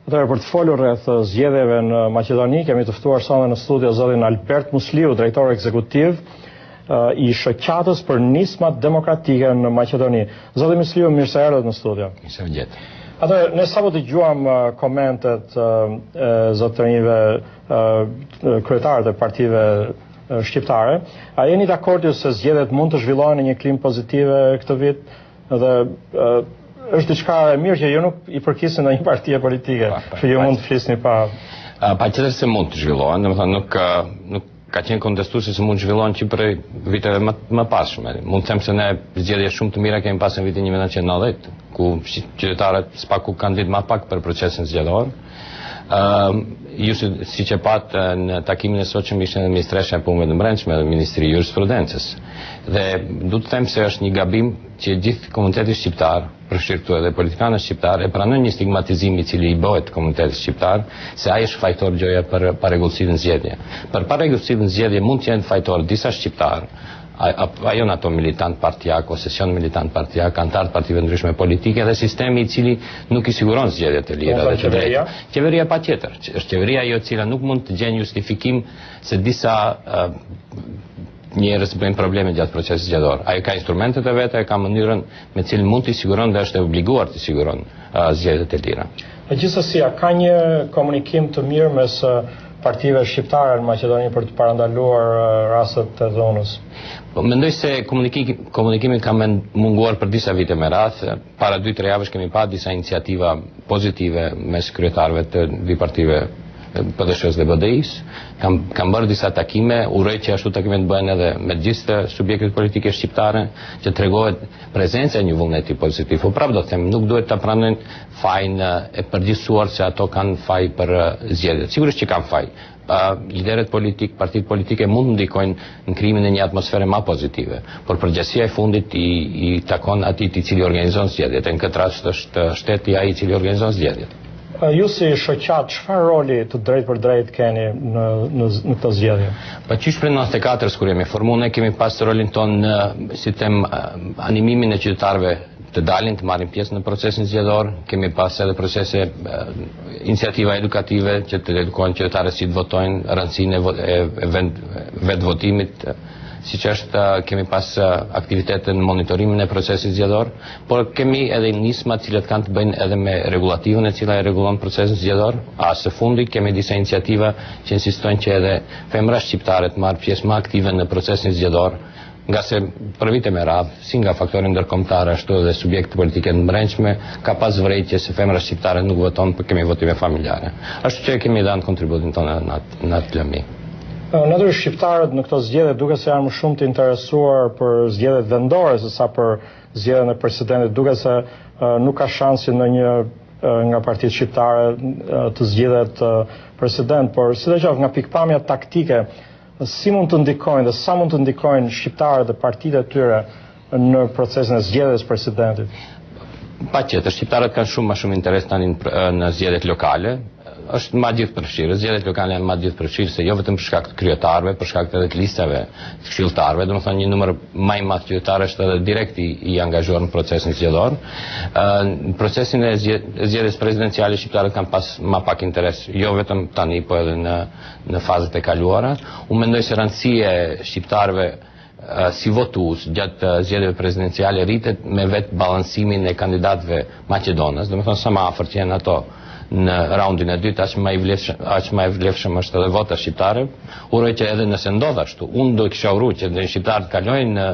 Atëherë për të folur rreth zgjedhjeve në Maqedoni, kemi të ftuar sonde në studio zotin Albert Musliu, drejtor ekzekutiv i shoqatës për nismat demokratike në Maqedoni. Zoti Musliu, mirë se erdhët në studio. Mirëmëngjes. Atëherë, ne sapo dëgjuam komentet e zotërinjve kryetarët e partive shqiptare. A jeni dakord se zgjedhjet mund të zhvillohen në një klim pozitive këtë vit dhe është diçka e mirë që ju nuk i përkisni ndonjë partie politike, që ju mund të flisni pa patjetër se mund të zhvillohen, domethënë nuk ka qenë kontestuese se mund të zhvillohen që për viteve më pashme. Mund të them se ne zgjedhje shumë të mira kemi pasur në vitin 1990, ku qytetarët spaku kanë ditë më pak për procesin zgjedhor. Ju siç e pat në takimin e sotshëm ishte në ministresha e punëve të brendshme dhe ministri i jurisprudencës. Dhe du të them se është një gabim që gjithë komuniteti shqiptar, përfshirë edhe politikanët shqiptar, e pranojnë një stigmatizim i cili i bëhet komunitetit shqiptar, se ai është fajtor gjoja për parregullsinë në zgjedhje. Për parregullsinë në zgjedhje mund të jenë fajtor disa shqiptar, ajo në ato militant partijak, ose sesion militant partijak, antarë partive ndryshme politike dhe sistemi i cili nuk i siguron zgjedhjet e lira dhe të drejta. Qeveria patjetër, është qeveria ajo e cila nuk mund të gjenë justifikim se disa njerëz bëjnë probleme gjatë procesit zgjedhor. Ai ka instrumentet e veta, ka mënyrën me cilën mund të siguron dhe është e obliguar të siguron zgjedhjet e lira. Gjithsesi, ka një komunikim të mirë mes partive shqiptare në Maqedoni për të parandaluar rastet të dhunës? Mendoj se komunikimi ka munguar për disa vite me radh. Para 2-3 javësh kemi pa disa iniciativa pozitive mes kryetarëve të dy partive PDSH dhe BDI-s. Kam bërë disa takime, uroj që ashtu takime të bëhen edhe me gjithë subjektet politike shqiptare, që tregohet prezenca e një vullneti pozitiv. Po prapë do të them, nuk duhet ta pranojnë fajin e përgjithësuar se ato kanë faj për zgjedhjet. Sigurisht që kanë faj. Liderët politik, partitë politike mund të ndikojnë në krijimin e një atmosfere më pozitive, por përgjegjësia e fundit i takon atij i cili organizon zgjedhjet. Në këtë rast është shteti ai i cili organizon zgjedhjet. Ju si shoqat, çfarë roli të drejtë për drejtë keni në këtë zgjedhje? Qysh prej 94-s kur jemi formuar, ne kemi pas rolin ton në si them animimin e qytetarëve të dalin të marrin pjesë në procesin zgjedhor. Kemi pas edhe procese iniciativa edukative që të edukojnë qytetarët si të votojnë, rëndësinë e vetvotimit. Siç është, kemi pas aktivitete në monitorimin e procesit zgjedhor, por kemi edhe nisma të cilat kanë të bëjnë edhe me regulativën e cila e rregullon procesin zgjedhor. Së fundi kemi disa iniciativa që insistojnë që edhe femra shqiptare të marrë pjesë më aktive në procesin zgjedhor, nga se për vite me radhë, si nga faktorë ndërkombëtar ashtu edhe subjekte politike të brendshme, ka pas vërejtje se femra shqiptare nuk voton, por kemi votime familjare. Ashtu që kemi dhënë kontributin tonë në atë lëmi. Natyrë shqiptarët në këto zgjedhje duket se janë më shumë të interesuar për zgjedhjet vendore se sa për zgjedhjen e presidentit. Duket se nuk ka shansi ndonjë nga partitë shqiptare të zgjedhet president, por sidoqoftë nga pikpamja taktike, si mund të ndikojnë dhe sa mund të ndikojnë shqiptarët dhe partitë e tyre në procesin e zgjedhjes presidentit? Patjetër, shqiptarët kanë shumë më shumë interes tani në zgjedhjet lokale. Është ma gjithë përfshirë, zgjedhjet lokale janë ma gjithë përfshirë, se jo vetëm për shkak të kryetarëve, për shkak të edhe të listave të këshilltarëve, domethënë një numër më i madh qytetarë është edhe direkt i angazhuar në procesin zgjedhor. Në procesin e zgjedhjes presidenciale shqiptarët kanë pas më pak interes, jo vetëm tani, po edhe në fazat e kaluara. Unë mendoj se rëndësia e shqiptarëve si votues gjatë zgjedhjeve presidenciale rritet me vetë balansimin e kandidatëve maqedonës, domethënë sa më afër që janë ato në raundin e dytë, aq më e vlefshëm është edhe vota shqiptare. Uroj që edhe nëse ndodh ashtu, unë do kisha uruar që në shqiptarët kalojnë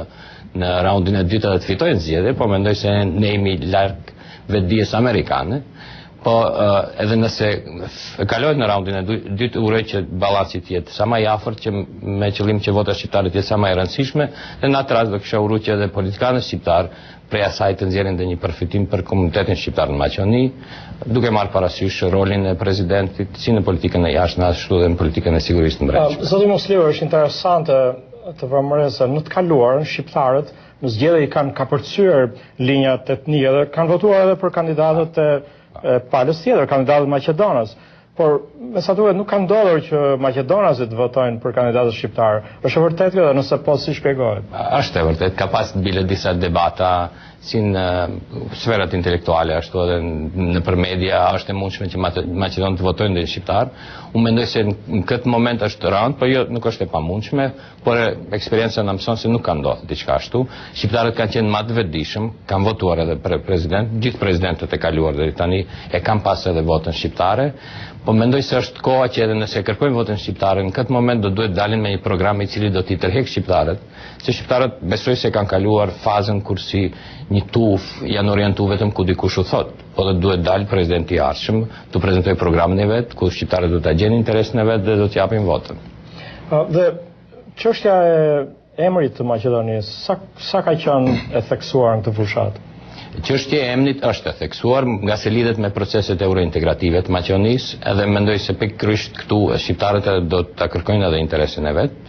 në raundin e dytë dhe të fitojnë zgjedhje, po mendoj se ne jemi larg vetdijes amerikane. Po edhe nëse kalojnë në raundin e dytë, uroj që balanci të jetë sa më i afërt, që me qëllim që vota shqiptare të jetë sa më e rëndësishme, dhe në atë rast do kisha uruar që edhe politikanët shqiptarë prej asaj të nxjerrin dhe një përfitim për komunitetin shqiptar në Maqedoni, duke marrë parasysh rolin e presidentit si në politikën e jashtme ashtu dhe në politikën e sigurisë të brendshme. Zoti Musliu, është interesante të vëmëresë se në të kaluarën shqiptarët në zgjedhje i kanë kapërcyer linjat etnike dhe kanë votuar edhe për kandidatët e palës tjetër, kandidatët maqedonës. Por me sa duhet nuk ka ndodhur që maqedonasit votojnë për kandidatët shqiptarë. Është e vërtetë kjo, nëse po si shpjegohet? Është e vërtetë, ka pas bile disa debata si në sferat intelektuale, ashtu edhe në për media, është e mundshme që Maqedonë të votojnë dhe shqiptar. Unë mendoj se në këtë moment është rënd, por jo nuk është e pamundshme, por eksperjenca na mëson se nuk ka ndodhur diçka ashtu. Shqiptarët kanë qenë më të vetëdijshëm, kanë votuar edhe për president, gjithë presidentët e kaluar deri tani e kanë pas edhe votën shqiptare. Po mendoj se është koha që edhe nëse kërkojmë votën shqiptare, në këtë moment do duhet dalin me një program i cili do t'i tërheq shqiptarët, se shqiptarët besoj se kanë kaluar fazën kur si një tuf janë orientu vetëm ku dikush u thot, po dhe duhet dalë presidenti i ardhshëm të prezantoj programin e vet, ku shqiptarët do ta gjenin interesin e vet dhe do t'japin votën. Dhe çështja e emrit të Maqedonisë, sa ka qenë e theksuar në këtë fushatë? Çështja e emrit është e theksuar nga se lidhet me proceset eurointegrative të Maqedonisë, edhe mendoj se pikërisht këtu shqiptarët do ta kërkojnë edhe interesin e vet.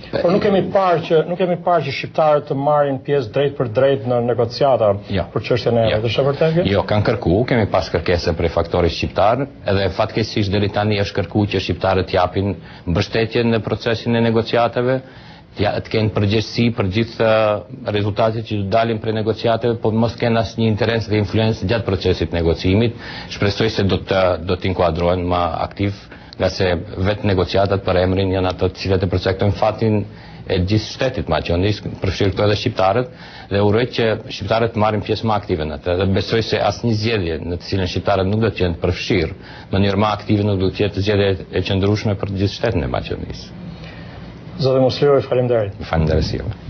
Por nuk kemi parë që shqiptarët të marrin pjesë drejt për drejt në negociata për çështjen e emrit. Është e vërtetë? Jo, kanë kërkuar, kemi pas kërkesa prej faktorit shqiptar, edhe fatkeqësisht deri tani është kërkuar që shqiptarët japin mbështetje në procesin e negociatave, të kenë përgjegjësi për gjithë rezultatet që do dalin prej negociatave, po mos kenë asnjë interes dhe influencë gjatë procesit negocimit. Shpresoj se do të inkuadrohen më aktiv, nga se vetë negociatat për emrin janë ato të cilat e përcaktojnë fatin e gjithë shtetit Maqedonisë, përfshirë këto edhe shqiptarët, dhe uroj që shqiptarët të marrin pjesë më aktive në atë. Dhe besoj se asnjë zgjedhje në të cilën shqiptarët nuk do të jenë të përfshirë, në mënyrë më aktive nuk do të jetë zgjedhje e qëndrueshme për të gjithë shtetin e Maqedonisë. Zotë Musliroj, faleminderit. Faleminderit.